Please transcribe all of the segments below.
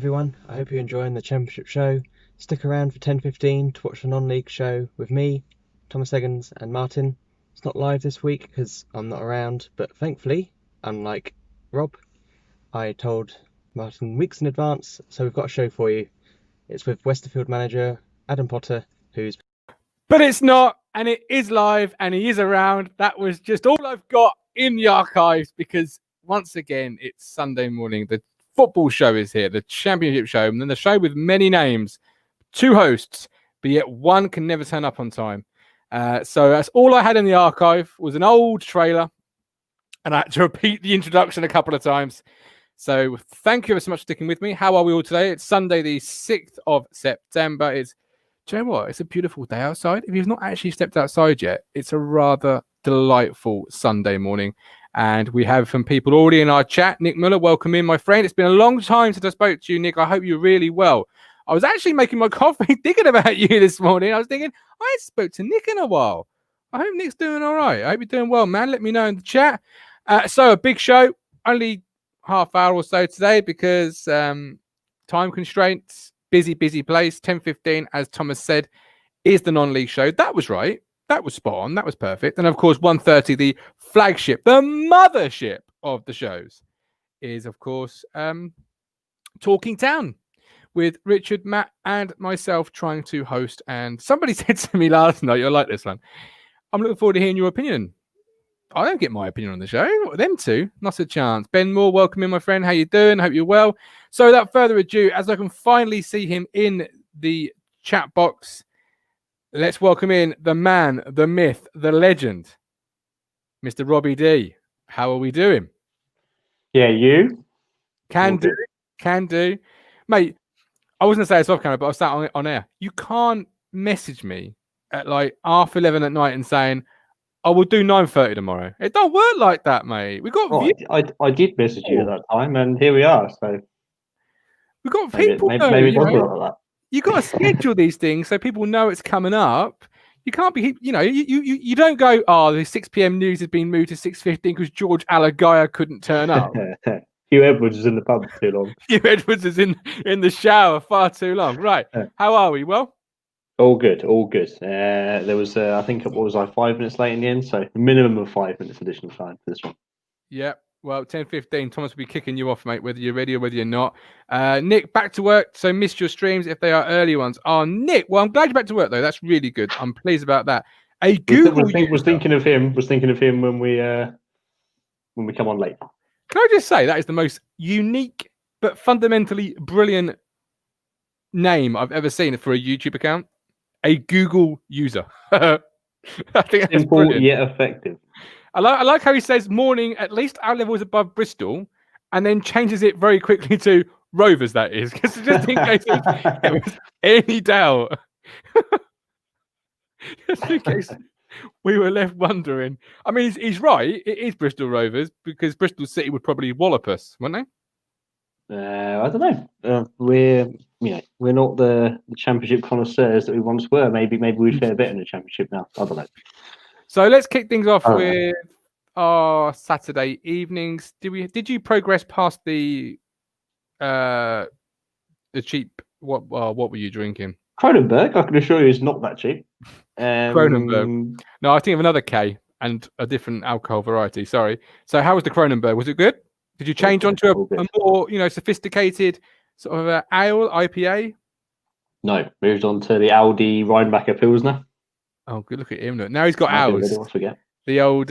everyone. I hope you're enjoying the Championship show. Stick around for 10:15 to watch the non-league show with me, Thomas Eggins and Martin. It's not live this week because I'm not around, but thankfully, unlike Rob, I told Martin weeks in advance, so we've got a show for you. It's with Westerfield manager Adam Potter, who's... But it's not, and it is live, and he is around. That was just all I've got in the archives because, once again, it's Sunday morning. The football show is here, the Championship show, and then the show with many names, 2 hosts, but yet one can never turn up on time. So that's all I had in the archive was an old trailer, and I had to repeat the introduction a couple of times. So thank you so much for sticking with me. How are we all today? It's Sunday, the 6th of September. Do you know what? It's a beautiful day outside. If you've not actually stepped outside yet, it's a rather delightful Sunday morning. And we have some people already in our chat. Nick Muller, welcome in, my friend. It's been a long time since I spoke to you, Nick. I hope you're really well. I was actually making my coffee thinking about you this morning. I was thinking, I ain't spoke to Nick in a while. I hope Nick's doing all right. I hope you're doing well, man. Let me know in the chat. So a big show, only half hour or so today because time constraints. Busy place. 10:15, as Thomas said, is the non-league show. That was right. That was spot on. That was perfect. And of course, 1:30, the flagship, the mothership of the shows, is of course Talking Town with Richard, Matt, and myself trying to host. And somebody said to me last night, "You'll like this one. I'm looking forward to hearing your opinion." I don't get my opinion on the show. Them two, not a chance. Ben Moore, welcome in, my friend. How you doing? Hope you're well. So without further ado, as I can finally see him in the chat box, let's welcome in the man, the myth, the legend, Mr. Robbie D. How are we doing? Yeah, you? Can do. Mate, I was going to say it's off camera, but I was sat on air. You can't message me at like 11:30 at night and saying, I will do 9:30 tomorrow. It don't work like that, mate. We got I did message you at that time, and here we are. So we got people. Maybe it does work like that. You got to schedule these things so people know it's coming up. You can't be, you don't go. Oh, the 6 p.m. news has been moved to 6:15 because George Alagaya couldn't turn up. Hugh Edwards is in the pub too long. Hugh Edwards is in the shower far too long. Right? How are we? Well. All good. There was, I think, 5 minutes late in the end, so a minimum of 5 minutes additional time for this one. Yeah, well, 10:15, Thomas will be kicking you off, mate, whether you're ready or whether you're not. Nick, back to work, so missed your streams if they are early ones. Oh, Nick, well, I'm glad you're back to work, though. That's really good. I'm pleased about that. Was thinking of him when we come on late. Can I just say that is the most unique but fundamentally brilliant name I've ever seen for a YouTube account. A Google user. I think that's simple brilliant. Yet effective. I like how he says morning, at least our level is above Bristol, and then changes it very quickly to Rovers, that is, because just in case there was any doubt. Just in case we were left wondering. I mean, he's right. It is Bristol Rovers because Bristol City would probably wallop us, wouldn't they? I don't know. We're not the Championship connoisseurs that we once were. Maybe we'd fare better in the Championship now. I don't know. So let's kick things off with our Saturday evenings. Did you progress past the cheap? What were you drinking? Kronenberg, I can assure you, is not that cheap. Kronenberg. No, I think of another K and a different alcohol variety. Sorry. So how was the Kronenberg? Was it good? Did you change onto a more, sophisticated sort of ale IPA? No, moved on to the Aldi Rheinbacher Pilsner. Oh, good look at him! Look. Now he's got ours. The old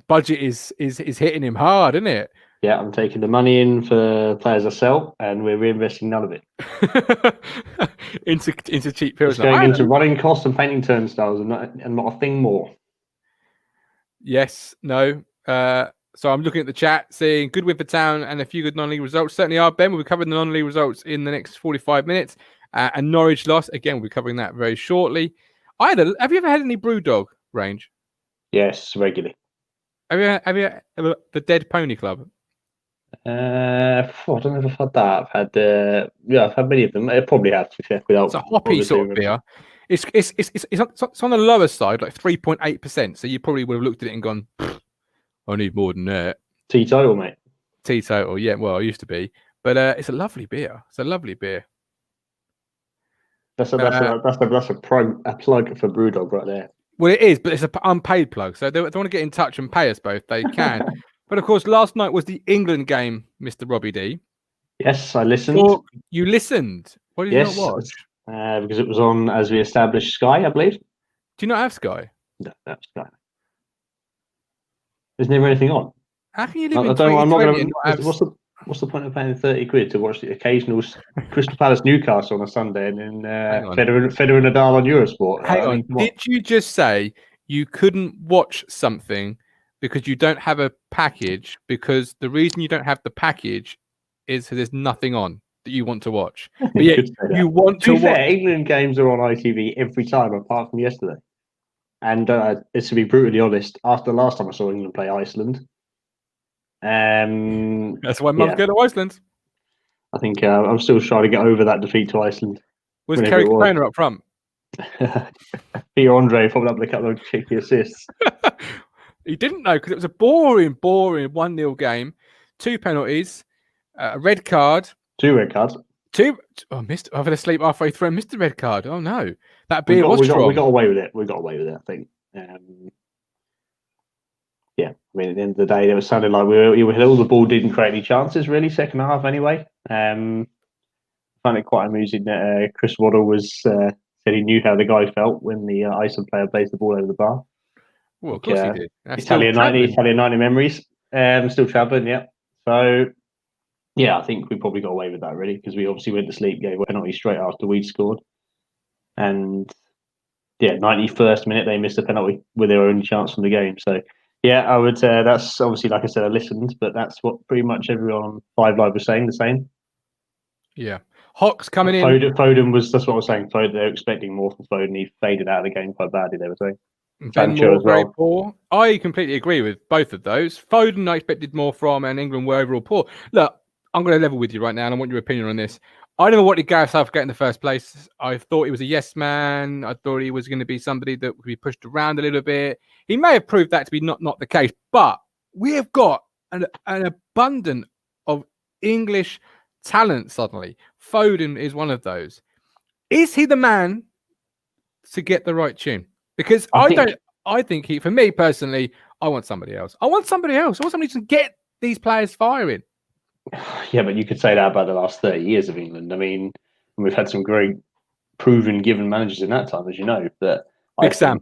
budget is hitting him hard, isn't it? Yeah, I'm taking the money in for players I sell, and we're reinvesting none of it into cheap Pilsner. It's going into running costs and painting turnstiles, and not a thing more. Yes, no. So I'm looking at the chat, seeing good win for Town and a few good non-league results. Certainly are, Ben. We'll be covering the non-league results in the next 45 minutes. And Norwich loss. Again, we'll be covering that very shortly. Have you ever had any Brewdog range? Yes, regularly. Have you ever the Dead Pony Club? I don't know if I've had that. I've had many of them. I probably have, to be fair. It's a hoppy sort of beer. It's on the lower side, like 3.8%. So you probably would have looked at it and gone, I need more than that. Teetotal, mate. Teetotal, yeah. Well, I used to be. But it's a lovely beer. It's a lovely beer. That's a plug for Brewdog right there. Well, it is, but it's an unpaid plug. So if they want to get in touch and pay us both, they can. But of course, last night was the England game, Mr. Robbie D. Yes, I listened. You listened. Why did you not watch? Because it was on, as we established, Sky, I believe. Do you not have Sky? No, that's Sky. There's never anything on. How can you live in I'm not going to to. What's the point of paying 30 quid to watch the occasional Crystal Palace Newcastle on a Sunday and then Federer and Nadal on Eurosport? Hang on. Did you just say you couldn't watch something because you don't have a package? Because the reason you don't have the package is there's nothing on that you want to watch. But yeah, you want to watch. England games are on ITV every time apart from yesterday. And it's to be brutally honest, after the last time I saw England play Iceland. That's why Mum's going to Iceland. I think I'm still trying to get over that defeat to Iceland. Was Kerry Kapona up front? Peter Andre followed up with a couple of cheeky assists. He didn't know because it was a boring 1-0 game. 2 penalties, a red card. 2 red cards. Missed. I fell asleep halfway through and missed the red card. Oh no, that beer was strong. We got away with it. I think. Yeah, I mean, at the end of the day, it was sounding like we had all the ball, didn't create any chances really. Second half, anyway. I find it quite amusing that Chris Waddle said he knew how the guy felt when the Iceland player plays the ball over the bar. Well, of course he did. Italian 90 memories. Still travelling, yeah. So, yeah, I think we probably got away with that really because we obviously went to sleep, gave a penalty straight after we'd scored, and yeah, 91st minute they missed a penalty with their only chance from the game. So. Yeah, I would. That's obviously, like I said, I listened, but that's what pretty much everyone on 5 Live was saying. The same. Yeah, Hawks coming in. Foden was. That's what I was saying. They're expecting more from Foden. He faded out of the game quite badly. They were saying. Ben Moore, very poor. I completely agree with both of those. Foden, I expected more from, and England were overall poor. Look, I'm going to level with you right now, and I want your opinion on this. I never wanted Gareth Southgate in the first place. I thought he was a yes man. I thought he was going to be somebody that would be pushed around a little bit. He may have proved that to be not the case, but we have got an abundance of English talent suddenly. Foden is one of those. Is he the man to get the right tune? Because I think he, for me personally, I want somebody else. I want somebody to get these players firing. Yeah, but you could say that about the last 30 years of England. I mean, we've had some great proven given managers in that time, as you know. But Big Sam.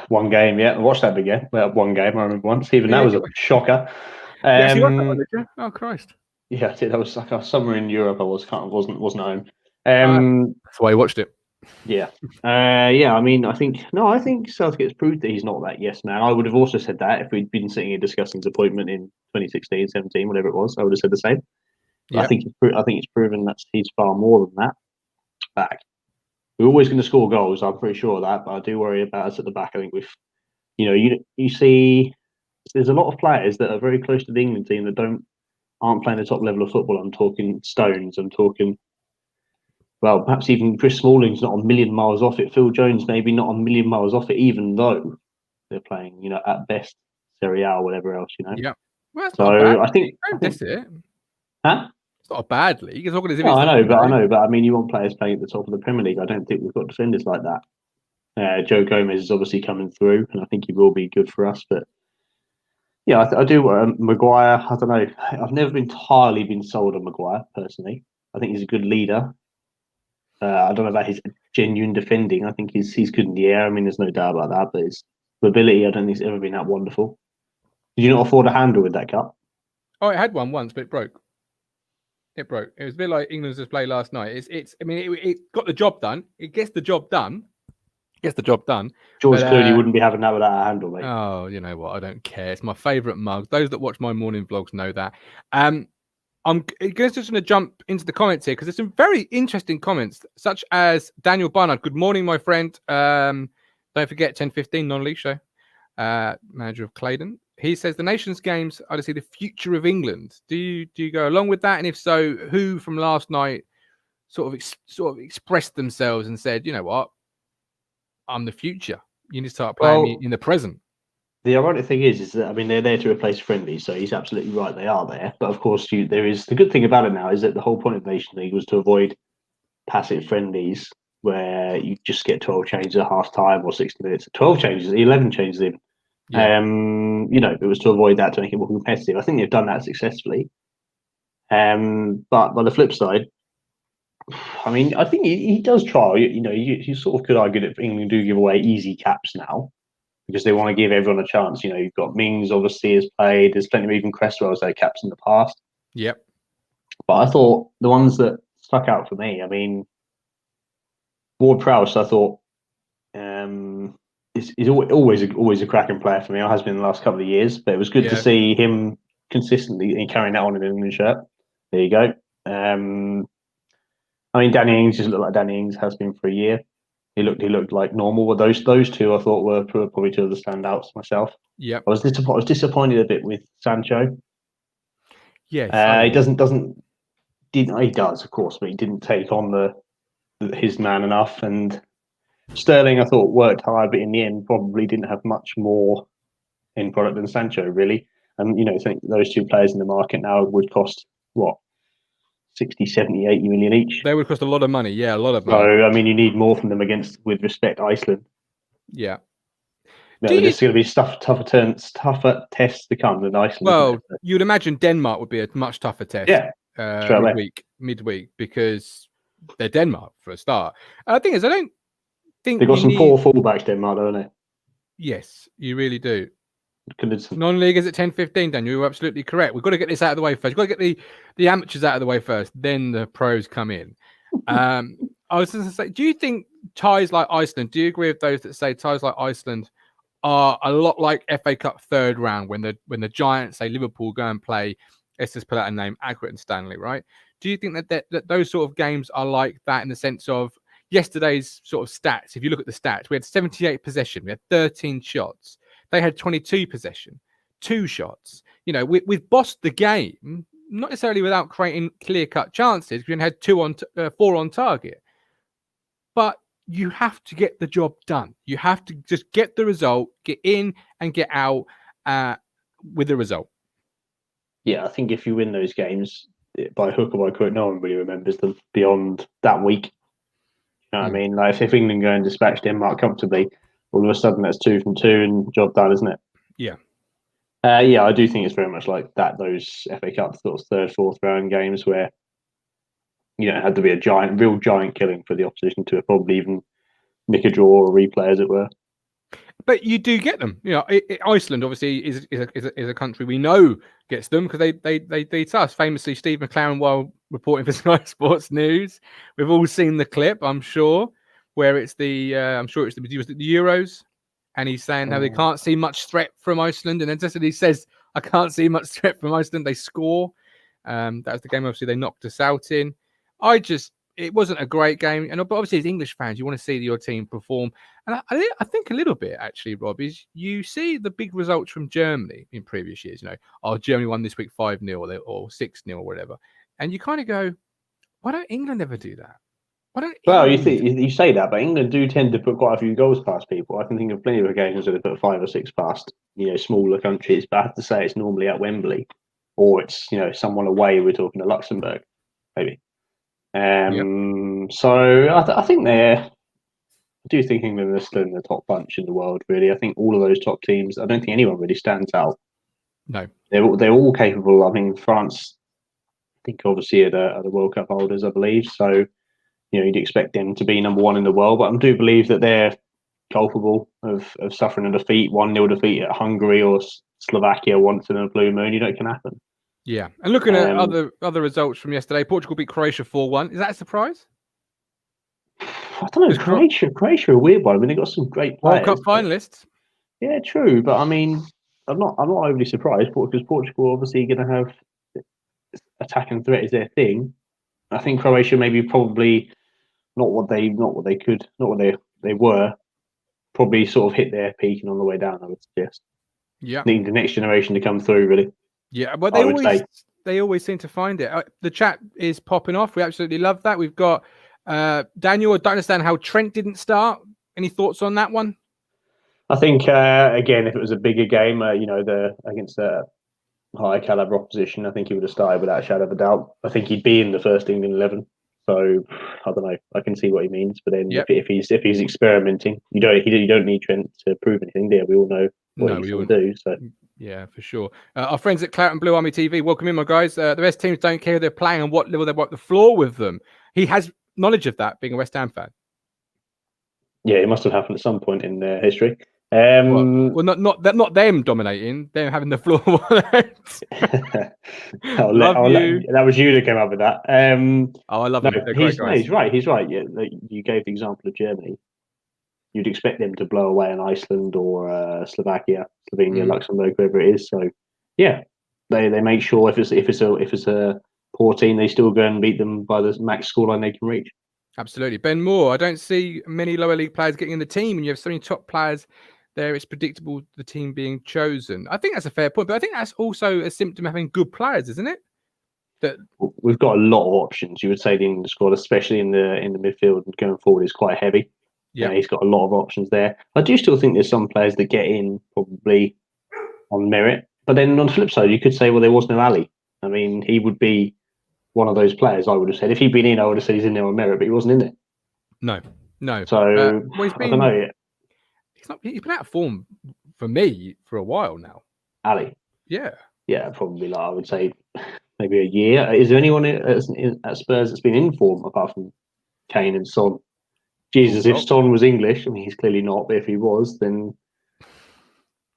One game, yeah. I watched that again. Well, one game, I remember once. Even that was a shocker. Yes, you watched that one, did you? Oh, Christ. Yeah, I did. I was like somewhere in Europe. I wasn't home. That's why you watched it. Yeah. I mean, I think Southgate's proved that he's not that yes man. I would have also said that if we'd been sitting here discussing his appointment in 2016, 17, whatever it was. I would have said the same. Yeah. I think it's proven that he's far more than that. Back. We're always going to score goals. I'm pretty sure of that, but I do worry about us at the back. I think you see, there's a lot of players that are very close to the England team that aren't playing the top level of football. I'm talking Stones. I'm talking. Well, perhaps even Chris Smalling's not a million miles off it. Phil Jones maybe not a million miles off it, even though they're playing, at best Serie A or whatever else, Yeah. Well, so I think that's it. Huh? It's not a bad league. As long as I know, but I mean, you want players playing at the top of the Premier League. I don't think we've got defenders like that. Joe Gomez is obviously coming through, and I think he will be good for us. But yeah, I do. Maguire, I don't know. I've never entirely been sold on Maguire personally. I think he's a good leader. I don't know about his genuine defending. I think he's good in the air. I mean, there's no doubt about that. But his mobility, I don't think it's ever been that wonderful. Did you not afford a handle with that cup? Oh, it had one once, but it broke. It broke. It was a bit like England's display last night. I mean, it got the job done. It gets the job done. George Clooney wouldn't be having that without a handle, mate. Oh, you know what? I don't care. It's my favourite mug. Those that watch my morning vlogs know that. I'm just going to jump into the comments here because there's some very interesting comments, such as Daniel Barnard. Good morning, my friend. Don't forget 10:15 non-league show. Manager of Claydon. He says the Nations Games are to see the future of England. Do you go along with that? And if so, who from last night sort of expressed themselves and said, you know what, I'm the future. You need to start playing me in the present. The ironic thing is that I mean they're there to replace friendlies, so he's absolutely right. They are there, but of course, there is the good thing about it now is that the whole point of Nation League was to avoid passive friendlies where you just get 12 changes at half time or 60 minutes. 12 changes, 11 changes in. Yeah. It was to avoid that to make it more competitive. I think they've done that successfully. But on the flip side, I mean, I think he does try. You sort of could argue that England do give away easy caps now because they want to give everyone a chance. You've got Mings obviously has played. There's plenty of even Cresswell's had caps in the past. Yep. But I thought the ones that stuck out for me, I mean, Ward-Prowse, I thought is always a cracking player for me. It has been the last couple of years, but it was good to see him consistently carrying that on in an England shirt. There you go. I mean, Danny Ings just looked like Danny Ings has been for a year. He looked like normal. But those two I thought were probably two of the standouts myself. Yeah. I was disappointed a bit with Sancho. Yes. He does, of course, but he didn't take on his man enough. And Sterling, I thought, worked hard, but in the end, probably didn't have much more in product than Sancho, really. And, I think those two players in the market now would cost, what, 60, 70, 80 million each? They would cost a lot of money. Yeah, a lot of money. So, I mean, you need more from them with respect, Iceland. Yeah. There's going to be tougher tests to come than Iceland. Well, you'd imagine Denmark would be a much tougher test. Yeah. Midweek, because they're Denmark for a start. The thing is, I don't think they've got some poor fullbacks, Denmark, don't they? Yes, you really do. Convincing. Non-league is at 10:15, Dan. You're absolutely correct. We've got to get this out of the way first. We've got to get the amateurs out of the way first. Then the pros come in. I was going to say, do you think ties like Iceland, do you agree with those that say ties like Iceland are a lot like FA Cup third round when the Giants, say Liverpool, go and play, let's just put out a name, Accrington and Stanley, right? Do you think that those sort of games are like that in the sense of yesterday's sort of stats? If you look at the stats, we had 78 possession, we had 13 shots. They had 22 possession, 2 shots. We've bossed the game, not necessarily without creating clear-cut chances. We only had 4 on target. But you have to get the job done. You have to just get the result, get in and get out with the result. Yeah, I think if you win those games by hook or by crook, no one really remembers them beyond that week. You know what I mean? Like if England go and dispatch Denmark comfortably, all of a sudden that's 2 from 2 and job done, isn't it? Yeah. Yeah, I do think it's very much like that. Those FA Cup sort of third, fourth round games where it had to be a real giant killing for the opposition to probably even nick a draw or a replay, as it were. But you do get them. Iceland obviously is a country we know gets them because they beat us. Famously, Steve McLaren, while reporting for Sky Sports News, we've all seen the clip, I'm sure, where it's the Euros, and he's saying how they can't see much threat from Iceland, and then just as he says, "I can't see much threat from Iceland," they score. That was the game. Obviously, they knocked us out in. It wasn't a great game, but obviously as English fans, you want to see your team perform. And I think a little bit, actually, Rob, is you see the big results from Germany in previous years. Germany won this week 5-0 or 6-0 or whatever. And you kind of go, why don't England ever do that? You say that, but England do tend to put quite a few goals past people. I can think of plenty of occasions where they put 5 or 6 past, smaller countries. But I have to say it's normally at Wembley, or it's someone away. We're talking to Luxembourg, maybe. So I think I do think England are still in the top bunch in the world, really. I think all of those top teams, I don't think anyone really stands out. No. They're all capable. I mean, France, I think obviously are the World Cup holders, I believe. So, you'd expect them to be number 1 in the world. But I do believe that they're culpable of suffering a defeat, 1-0 defeat at Hungary or Slovakia once in a blue moon. It can happen. Yeah, and looking at other results from yesterday, Portugal beat Croatia 4-1. Is that a surprise? I don't know. Croatia are a weird one. I mean, they got some great players. World Cup finalists. Yeah, true. But I mean, I'm not overly surprised because Portugal obviously going to have attack and threat is their thing. I think Croatia probably not what they were. Probably sort of hit their peak and on the way down. I would suggest. Yeah, need the next generation to come through. Really. Yeah, but they always seem to find it. The chat is popping off. We absolutely love that. We've got Daniel. I don't understand how Trent didn't start. Any thoughts on that one? I think again, if it was a bigger game, against a high caliber opposition, I think he would have started without a shadow of a doubt. I think he'd be in the first England 11. So I don't know. I can see what he means, but then Yep. if he's experimenting, you don't need Trent to prove anything. There, we all know what he's going to do. So yeah, for sure. Our friends at Clout and Blue Army TV, welcome in, my guys. The best teams don't care who they're playing and what level they wipe the floor with them. He has knowledge of that, being a West Ham fan. Yeah, it must have happened at some point in their history. Well, not them dominating, them having the floor. That was you that came up with that. I love them. They're great guys. He's right. He's right. Yeah, you gave the example of Germany. You'd expect them to blow away an Iceland or Slovakia, Slovenia, Luxembourg, whoever it is. So, yeah, they make sure if it's a poor team, they still go and beat them by the max scoreline they can reach. Absolutely. Ben Moore, I don't see many lower league players getting in the team, and you have so many top players there. It's predictable the team being chosen. I think that's a fair point, but I think that's also a symptom of having good players, isn't it? That we've got a lot of options. You would say the England squad, especially in the midfield and going forward, is quite heavy. Yeah, he's got a lot of options there. I do still think there's some players that get in probably on merit, but then on the flip side, you could say, well, there was no Ali. I mean, he would be one of those players. I would have said if he'd been in, I would have said he's in there on merit, but he wasn't in there. No. So I don't know yet. He's been out of form for me for a while now. Ali. Yeah, probably. Like I would say, maybe a year. Is there anyone at Spurs that's been in form apart from Kane and Son? Jesus, if Son was English, I mean, he's clearly not, but if he was, then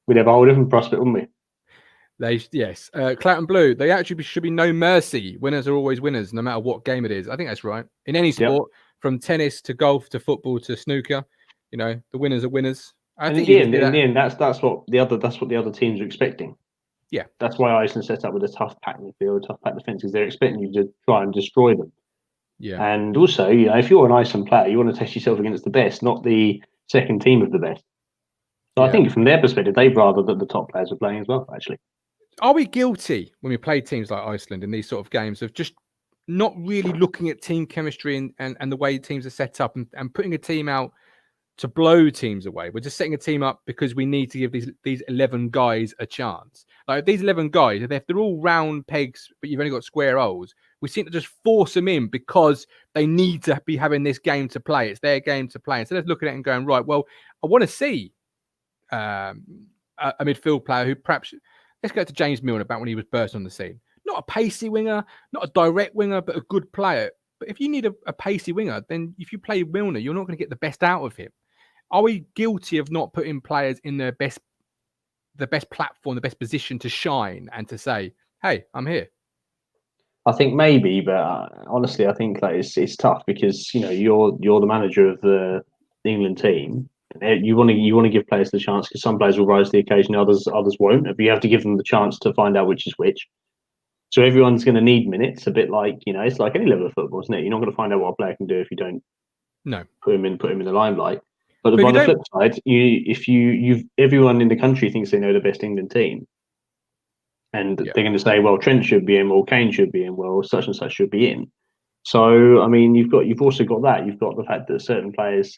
we'd have a whole different prospect, wouldn't we? Yes. Clout and Blue, they actually should be no mercy. Winners are always winners, no matter what game it is. I think that's right. In any sport, from tennis to golf to football to snooker, the winners are winners. In the end, that's what the other teams are expecting. Yeah. That's why Iceland set up with a tough pack midfield, tough pack defence, because they're expecting you to try and destroy them. Yeah. And also, if you're an Iceland player, you want to test yourself against the best, not the second team of the best. So I think from their perspective, they'd rather that the top players are playing as well, actually. Are we guilty when we play teams like Iceland in these sort of games of just not really looking at team chemistry and the way teams are set up and putting a team out to blow teams away? We're just setting a team up because we need to give these 11 guys a chance. Like these 11 guys, if they're all round pegs, but you've only got square holes, we seem to just force them in because they need to be having this game to play. It's their game to play. Instead of looking at it and going, right, well, I want to see a midfield player who perhaps, let's go to James Milner about when he was bursting on the scene. Not a pacey winger, not a direct winger, but a good player. But if you need a pacey winger, then if you play Milner, you're not going to get the best out of him. Are we guilty of not putting players in the best platform, the best position to shine and to say, hey, I'm here? I think maybe, but honestly, I think that it's tough because you're the manager of the England team. You want to give players the chance because some players will rise to the occasion, others won't. But you have to give them the chance to find out which is which. So everyone's going to need minutes. A bit like it's like any level of football, isn't it? You're not going to find out what a player can do if you don't put him in the limelight. But on the flip side, everyone in the country thinks they know the best England team. And they're going to say, well, Trent should be in, well, Kane should be in, well, such and such should be in. So, I mean, you've also got that. You've got the fact that certain players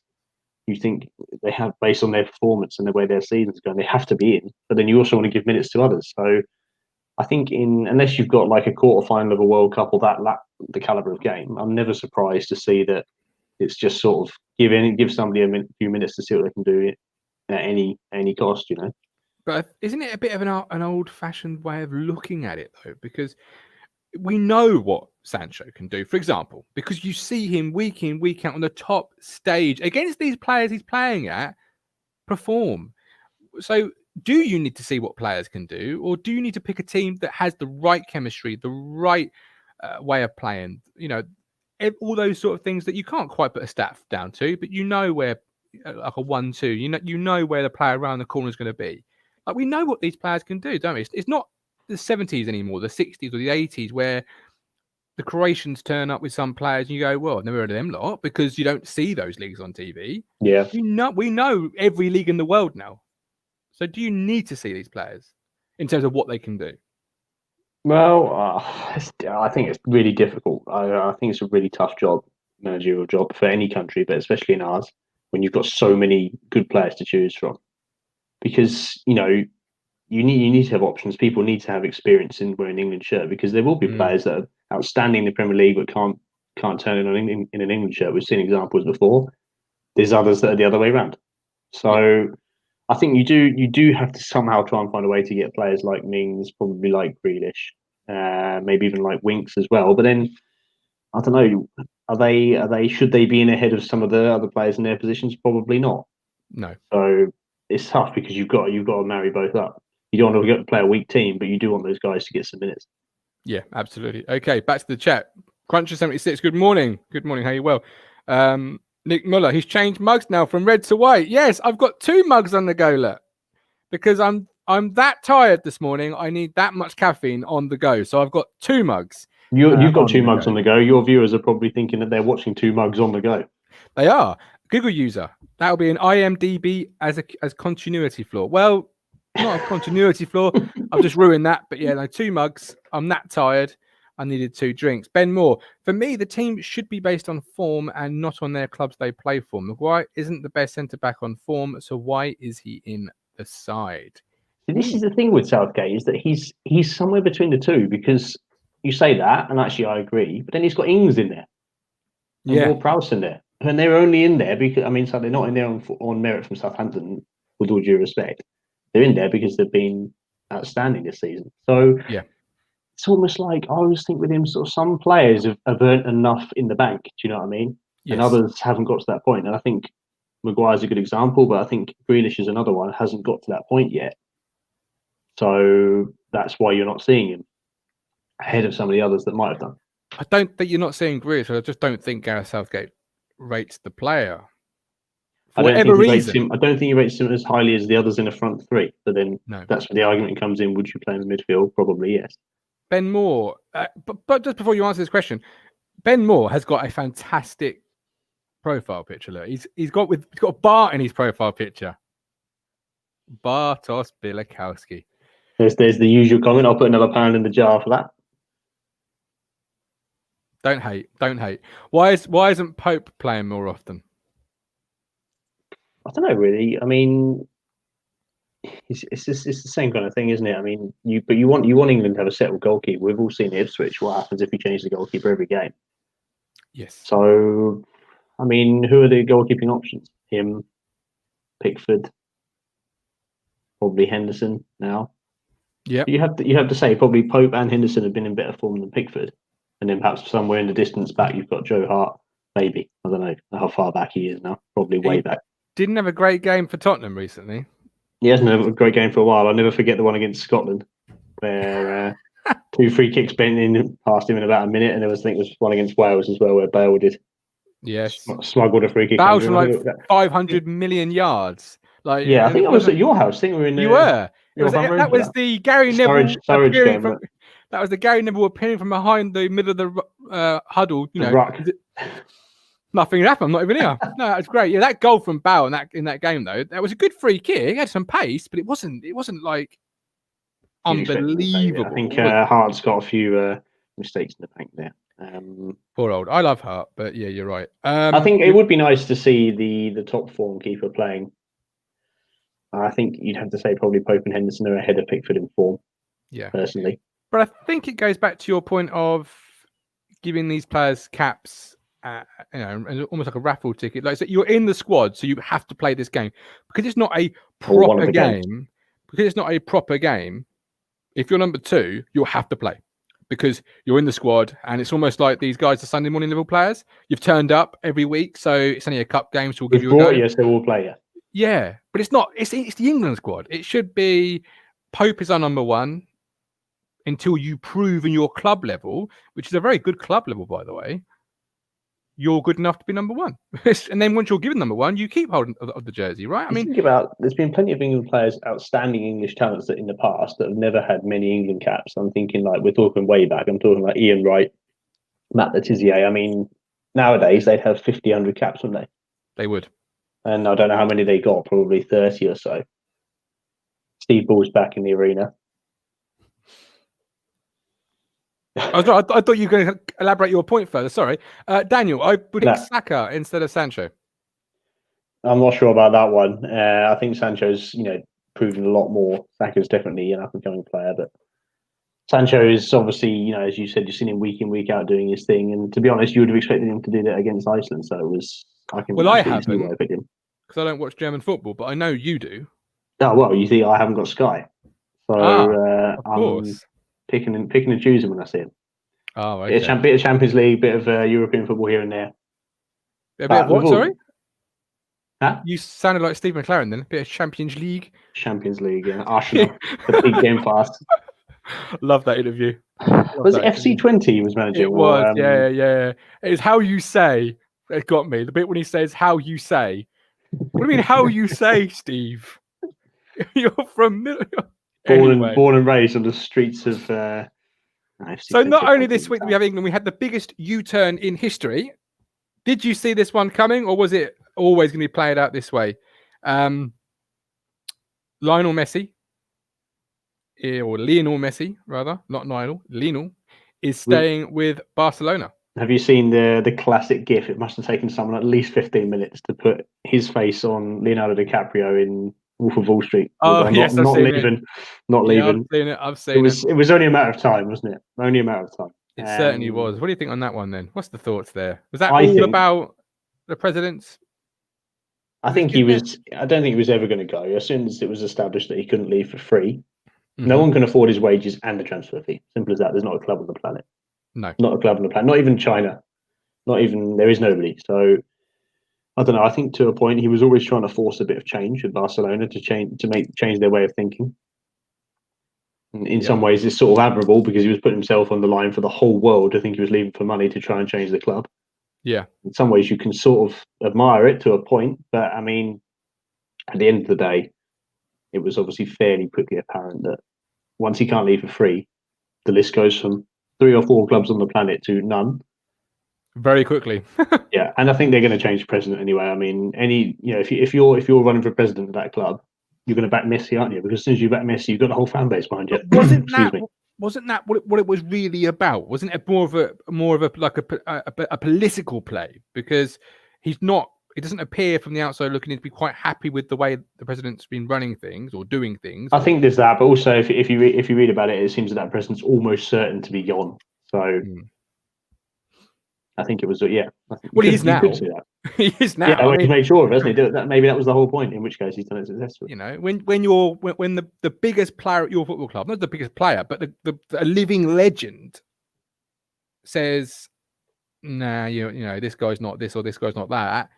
you think they have, based on their performance and the way their season's going, they have to be in. But then you also want to give minutes to others. So I think unless you've got like a quarterfinal of a World Cup or that the caliber of game, I'm never surprised to see that it's just sort of give somebody a few minutes to see what they can do at any cost, But isn't it a bit of an old-fashioned way of looking at it, though? Because we know what Sancho can do, for example, because you see him week in, week out on the top stage against these players he's playing at perform. So do you need to see what players can do, or do you need to pick a team that has the right chemistry, the right way of playing? All those sort of things that you can't quite put a stat down to, but where, like a 1-2, you know where the player around the corner is going to be. Like we know what these players can do, don't we? It's not the 70s anymore, the 60s or the 80s, where the Croatians turn up with some players and you go, well, I've never heard of them lot, because you don't see those leagues on TV. Yeah. We know every league in the world now. So do you need to see these players in terms of what they can do? Well, I think it's really difficult. I think it's a really tough job, managerial job for any country, but especially in ours, when you've got so many good players to choose from. because you need to have options. People need to have experience in wearing an England shirt because there will be players that are outstanding in the Premier League but can't turn in an England shirt. We've seen examples before. There's others that are the other way around. So I think you do have to somehow try and find a way to get players like Mings, probably like Grealish, maybe even like Winks as well. But then I don't know, should they be in ahead of some of the other players in their positions? Probably not. No. So it's tough because you've got to marry both up. You don't want to play a weak team, but you do want those guys to get some minutes. Yeah, absolutely. Okay, back to the chat. Cruncher76, good morning. Good morning, how are you well? Nick Muller, he's changed mugs now from red to white. Yes, I've got 2 mugs on the go, look, because I'm that tired this morning. I need that much caffeine on the go. So I've got 2 mugs. You've got 2 mugs on the go. Your viewers are probably thinking that they're watching 2 mugs on the go. They are. Google user. That'll be an IMDb as continuity flaw. Well, not a continuity flaw. I've just ruined that. But yeah, no, 2 mugs. I'm that tired. I needed 2 drinks. Ben Moore. For me, the team should be based on form and not on their clubs they play for. Maguire isn't the best centre-back on form, so why is he in the side? This is the thing with Southgate, is that he's somewhere between the two, because you say that, and actually I agree, but then he's got Ings in there. And Ward-Prowse in there. And they're only in there because, so they're not in there on merit from Southampton, with all due respect. They're in there because they've been outstanding this season. So it's almost like, I always think with him, sort of some players have earned enough in the bank, do you know what I mean? Yes. And others haven't got to that point. And I think Maguire's a good example, but I think Grealish is another one, hasn't got to that point yet. So that's why you're not seeing him ahead of some of the others that might have done. I don't think you're not seeing Grealish. I just don't think Gareth Southgate rates the player. For whatever reason. I don't think he rates him as highly as the others in the front 3. But then that's where the argument comes in. Would you play in the midfield? Probably yes. Ben Moore. But just before you answer this question, Ben Moore has got a fantastic profile picture. Look, he's got a bar in his profile picture. Bartosz Białkowski. There's the usual comment. I'll put another pound in the jar for that. Don't hate. Why isn't Pope playing more often? I don't know really. I mean, it's the same kind of thing, isn't it? You want England to have a settled goalkeeper. We've all seen Ipswich. What happens if you change the goalkeeper every game? Yes. So, who are the goalkeeping options? Him, Pickford, probably Henderson now. Yeah. You have to say probably Pope and Henderson have been in better form than Pickford, and then perhaps somewhere in the distance back you've got Joe Hart. Maybe, I don't know how far back he is now. Probably way back. Didn't have a great game for Tottenham recently. He hasn't had a great game for a while. I'll never forget the one against Scotland, where 2 free kicks bent in past him in about a minute, and I think it was one against Wales as well, where Bale did. Yes, smuggled a free kick. Bale from like 500 million yards. I think I was at your house. I think we were in. You were. That was the Gary Neville appearing from. That was the Gary Neville appearing from behind the middle of the huddle. Nothing happened. I'm not even here. No, it's great. Yeah, that goal from Bale in that game though, that was a good free kick. He had some pace, but it wasn't like unbelievable. I think Hart's got a few mistakes in the bank there. Poor old. I love Hart, but yeah, you're right. I think it would be nice to see the top form keeper playing. I think you'd have to say probably Pope and Henderson are ahead of Pickford in form. Yeah, personally. But I think it goes back to your point of giving these players caps, and almost like a raffle ticket. Like, so you're in the squad, so you have to play this game because it's not a proper game. Because it's not a proper game. If you're number 2, you'll have to play because you're in the squad, and it's almost like these guys are Sunday morning level players. You've turned up every week, so it's only a cup game, so we'll give you a go. Yes, they will play you. Yeah, but it's not. It's the England squad. It should be Pope is our number 1 until you prove in your club level, which is a very good club level, by the way, you're good enough to be number 1. And then once you're given number 1, you keep holding of the jersey, right? Think about, there's been plenty of England players, outstanding English talents that in the past that have never had many England caps. I'm thinking we're talking way back. I'm talking like Ian Wright, Matt Letizia. Nowadays they'd have 50, 100 caps, wouldn't they? They would. And I don't know how many they got, probably 30 or so. Steve Ball's back in the arena. I thought you were going to elaborate your point further. Sorry. Daniel, I put Saka instead of Sancho. I'm not sure about that one. I think Sancho's, proven a lot more. Saka's definitely an up-and-coming player, but Sancho is obviously, as you said, you've seen him week in, week out doing his thing. And to be honest, you would have expected him to do that against Iceland. So it was, I can Well, I absolutely see why haven't, I picked him. because I don't watch German football, but I know you do. Oh, well, you see, I haven't got Sky. So of I'm course. picking and choosing when I see him. Oh, okay. Bit of Champions League, bit of European football here and there. A bit of what, sorry? Huh? You sounded like Steve McLaren then. A bit of Champions League. Champions League, yeah. Arsenal. The big game for us. Love that interview. Was it FC20 he was managing? It was, yeah. It's how you say. It got me. The bit when he says how you say. What do you mean how you say, Steve? You're from born and raised on the streets of So not only this week that we have England, we had the biggest U-turn in history. Did you see this one coming, or was it always going to be played out this way? Lionel Messi, or Lionel Messi, rather, not Lionel, Lionel, is staying with Barcelona. Have you seen the classic GIF? It must have taken someone at least 15 minutes to put his face on Leonardo DiCaprio in Wolf of Wall Street. Oh, yes, not leaving. I've seen it. It was only a matter of time, wasn't it? Only a matter of time. It certainly was. What do you think on that one then? What's the thoughts there? Was that about the president's? I think he was. I don't think he was ever going to go. As soon as it was established that he couldn't leave for free, no one can afford his wages and the transfer fee. Simple as that. There's not a club on the planet. No, not a club on the planet. Not even China. Not even there is nobody. So I don't know. I think to a point he was always trying to force a bit of change at Barcelona to change their way of thinking. In some ways, it's sort of admirable because he was putting himself on the line for the whole world. I think he was leaving for money to try and change the club. Yeah. In some ways, you can sort of admire it to a point, but I mean, at the end of the day, it was obviously fairly quickly apparent that once he can't leave for free, the list goes from 3 or 4 clubs on the planet to none. Very quickly. Yeah, and I think they're going to change president anyway. I mean, if you're running for president of that club, you're going to back Messi, aren't you? Because as soon as you back Messi, you've got the whole fan base behind you. Wasn't that what it was really about? Wasn't it more of a political play? Because he doesn't appear from the outside looking in to be quite happy with the way the president's been running things or doing things. I think there's that, but also if you read about it, it seems that president's almost certain to be gone. So I think it was Well, he is now. He is now. Yeah, he's made sure of it, hasn't he? Maybe that was the whole point. In which case, he's done it successfully. When the biggest player at your football club, not the biggest player, but a living legend, says, "Nah, this guy's not this or this guy's not that,"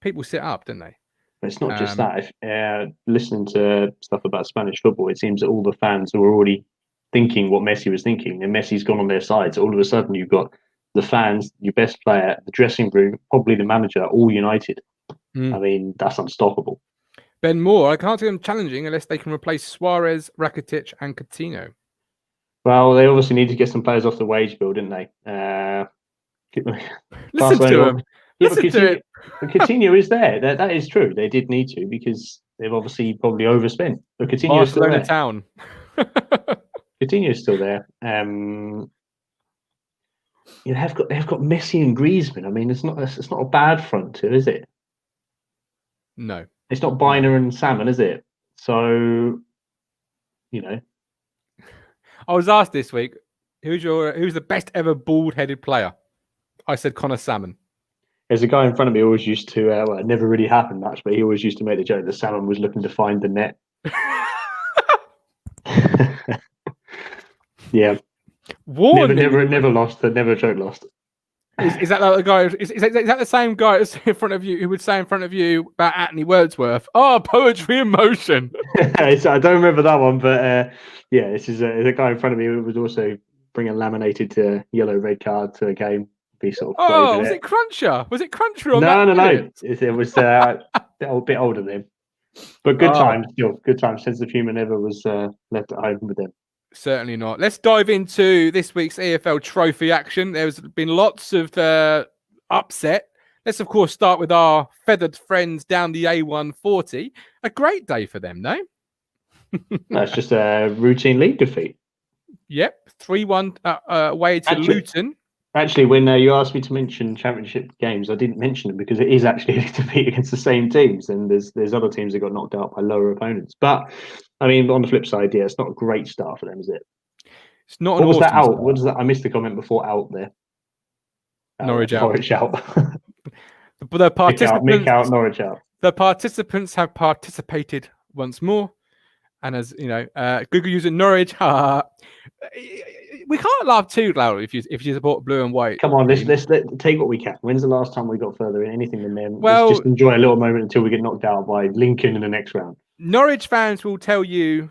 people sit up, don't they? But it's not just that. If listening to stuff about Spanish football, it seems that all the fans were already thinking what Messi was thinking, and Messi's gone on their side. So all of a sudden, you've got the fans, your best player, the dressing room, probably the manager, all united. I mean, that's unstoppable. Ben Moore, I can't see them challenging unless they can replace Suarez, Rakitic, and Coutinho. Well, they obviously need to get some players off the wage bill, didn't they? Listen to him. Listen to it. Coutinho is there. That is true. They did need to because they've obviously probably overspent. But Coutinho is still there. Town. Coutinho is still there. They've got Messi and Griezmann. I mean, it's not a bad front two, is it? No, it's not Biner and Salmon, is it? So, I was asked this week, who's the best ever bald-headed player? I said Connor Salmon. There's a guy in front of me who always used to. It never really happened much, but he always used to make the joke that Salmon was looking to find the net. Yeah. Never lost. Never a joke lost. Is that like the guy? Is that the same guy that's in front of you who would say in front of you about Anthony Wordsworth? Oh, poetry in motion. I don't remember that one, but this is a guy in front of me who would also bring a laminated yellow red card to a game. Be sort of. Was it Cruncher? Was it Cruncher on that? No. It was a bit older than him, but good times still. Good times. Sense of humour never was left at home with them. Certainly not. Let's dive into this week's EFL trophy action. There's been lots of upset. Let's, of course, start with our feathered friends down the A140. A great day for them, no? That's just a routine league defeat. Yep. 3-1 away to Luton. Actually, when you asked me to mention championship games, I didn't mention them because it is actually to compete against the same teams, and there's other teams that got knocked out by lower opponents. But I mean, on the flip side, yeah, it's not a great start for them, is it? It's not an What was that awesome out? start. What was that? I missed the comment before out there. Norwich out. Norwich out. But the Mick out, Norwich out. The participants have participated once more. And as you know, Google user Norwich. We can't laugh too loud if you support blue and white. Come on, let's take what we can. When's the last time we got further in anything than them? Well, let's just enjoy a little moment until we get knocked out by Lincoln in the next round. Norwich fans will tell you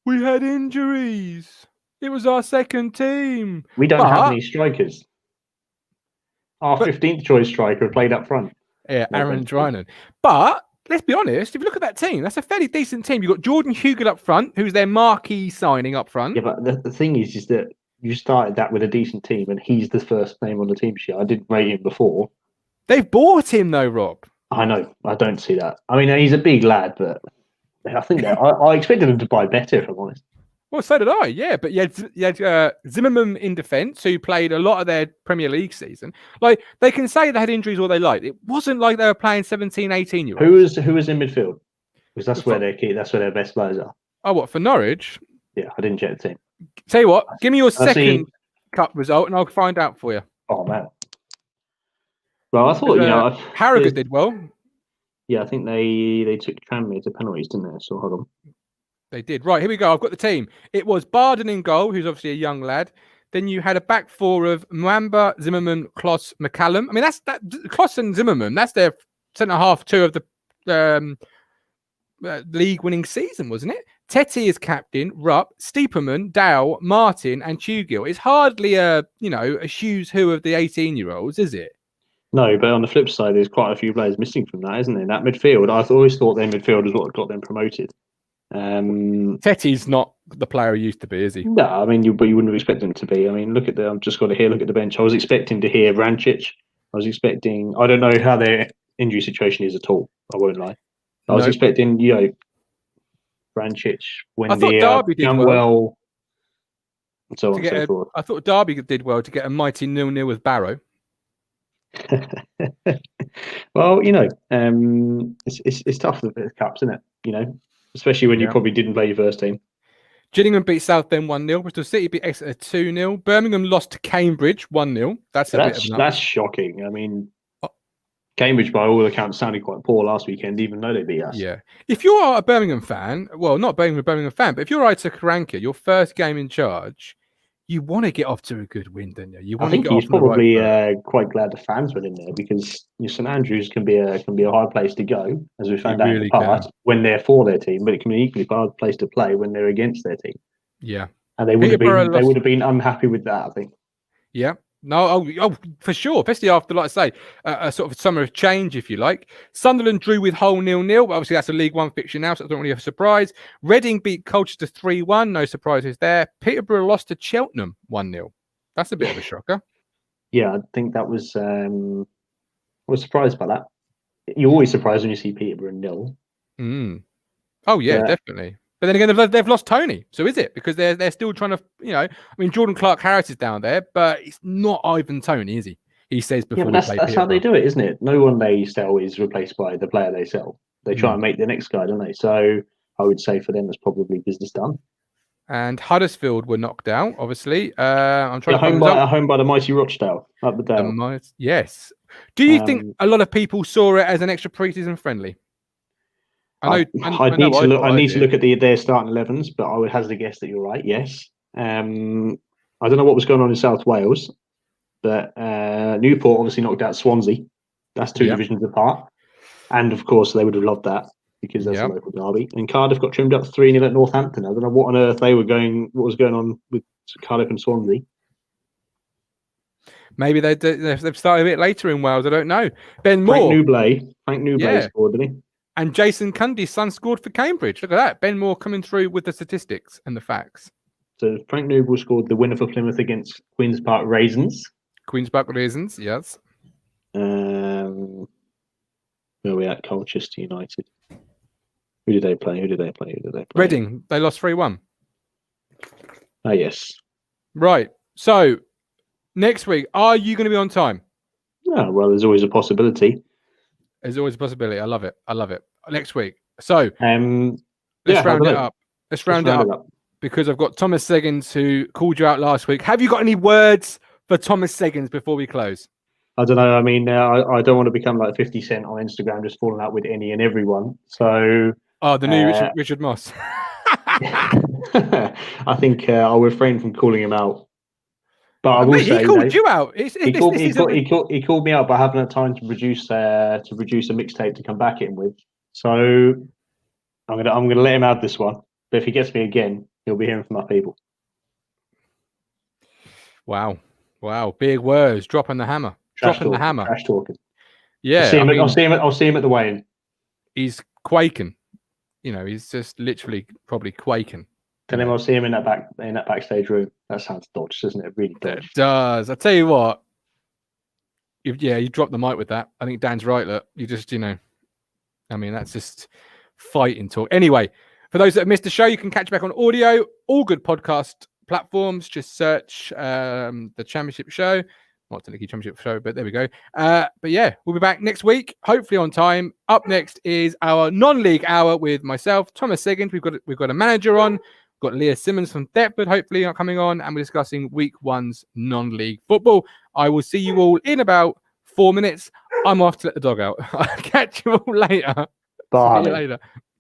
we had injuries. It was our second team. We don't have any strikers. Our 15th choice striker played up front. Yeah, Aaron Drinan. But let's be honest, if you look at that team, that's a fairly decent team. You've got Jordan Hugill up front, who's their marquee signing up front. Yeah, but the thing is that you started that with a decent team, and he's the first name on the team sheet. I didn't rate him before. They've bought him, though, Rob. I know. I don't see that. I mean, he's a big lad, but I think that I expected him to buy better, if I'm honest. Well, so did I, yeah. But you had Zimmerman in defence, who played a lot of their Premier League season. Like, they can say they had injuries all they like. It wasn't like they were playing 17, 18-year-olds. Who was in midfield? Because that's where their best players are. Oh, what, for Norwich? Yeah, I didn't check the team. Tell you what, give me your second cup result and I'll find out for you. Oh, man. Well, I thought, Harrogate did well. Yeah, I think they took Tranmere to penalties, didn't they? So hold on. They did. Right, here we go. I've got the team. It was Barden in goal, who's obviously a young lad. Then you had a back four of Mwamba, Zimmerman, Kloss, McCallum. I mean, Kloss and Zimmerman, that's their centre-half two of the league-winning season, wasn't it? Tetty is captain, Rupp, Steeperman, Dow, Martin, and Hugill. It's hardly a who's who of the 18-year-olds, is it? No, but on the flip side, there's quite a few players missing from that, isn't there? That midfield, I always thought their midfield was what got them promoted. Tetty's not the player he used to be, is he? No, I mean, but you wouldn't have expected him to be. I mean, I've just got to look at the bench. I was expecting to hear Vrancic. I don't know how their injury situation is at all. I won't lie. I was expecting, Vrancic, Wendy, Campbell, and so on and so forth. I thought Derby did well to get a mighty 0-0 with Barrow. Well, it's tough with the cups, isn't it? Especially when you probably didn't play your first team. Gillingham beat Southend 1-0. Bristol City beat Exeter 2-0. Birmingham lost to Cambridge 1-0. That's shocking. I mean, Cambridge, by all accounts, sounded quite poor last weekend, even though they beat us. Yeah. If you are a Birmingham fan, well, not Birmingham fan, but if you're Ita Karanka, your first game in charge, you want to get off to a good win, don't you? I think he's probably quite glad the fans were in there because St Andrews can be a hard place to go, as we found out in the past, when they're for their team, but it can be an equally hard place to play when they're against their team. Yeah, and they would have been unhappy with that, I think. Yeah. No, for sure. Especially after, like I say, a sort of summer of change, if you like. Sunderland drew with Hull 0-0. Obviously, that's a League One fixture now, so it's not really a surprise. Reading beat Colchester 3-1. No surprises there. Peterborough lost to Cheltenham 1-0. That's a bit of a shocker. Yeah, I think that was. I was surprised by that. You're always surprised when you see Peterborough 0. Oh yeah, definitely. But then again, they've lost Tony. So is it? Because they're still trying to, Jordan Clark-Harris is down there, but it's not Ivan Tony, is he? He says before that's how they do it, isn't it? No one they sell is replaced by the player they sell. They try and make the next guy, don't they? So I would say for them, it's probably business done. And Huddersfield were knocked out, obviously. I'm trying to home by the mighty Rochdale, up the Dale. Yes. Do you think a lot of people saw it as an extra pre-season friendly? I need to look at their starting 11s, but I would hazard a guess that you're right. Yes. I don't know what was going on in South Wales, but Newport obviously knocked out Swansea. That's two divisions apart, and of course they would have loved that because that's a local derby. And Cardiff got trimmed up 3-0 at Northampton. I don't know what on earth what was going on with Cardiff and Swansea. Maybe they've started a bit later in Wales. I don't know. Ben Moore, Frank Newblay scored, didn't he? And Jason Cundy's son scored for Cambridge. Look at that. Ben Moore coming through with the statistics and the facts. So Frank Noble scored the winner for Plymouth against Queen's Park Raisins. Queen's Park Raisins, yes. Where are we at? Colchester United. Who did they play? Reading. They lost 3-1. Ah, yes. Right. So next week, are you going to be on time? Oh, well, there's always a possibility. There's always a possibility. I love it. Next week. So let's round it up. Let's round it up because I've got Thomas Seggins who called you out last week. Have you got any words for Thomas Seggins before we close? I don't know. I mean, I don't want to become like 50 Cent on Instagram, just falling out with any and everyone. So, the new Richard Moss. I think I'll refrain from calling him out. But I will say, he called you out. He called me out, but I haven't had time to produce a mixtape to come back in with. So I'm gonna let him have this one. But if he gets me again, he'll be hearing from my people. Wow, big words, dropping the hammer. Trash talking. Yeah, I'll see him at the weigh-in. He's quaking. He's just literally probably quaking. Tell him I'll see him in that backstage room. That sounds dodgy, doesn't it? Really dodgy. It does. I tell you what. You dropped the mic with that. I think Dan's right. Look, you just, that's just fighting talk. Anyway, for those that have missed the show, you can catch back on audio, all good podcast platforms. Just search the Championship Show. Not technically Championship Show, but there we go. But yeah, we'll be back next week, hopefully on time. Up next is our non-league hour with myself, Thomas Seggins. We've got a manager on. We've got Leah Simmons from Deptford, hopefully not coming on, and we're discussing week 1's non-league football. I will see you all in about 4 minutes. I'm off to let the dog out. I'll catch you all later. Bye. See you later.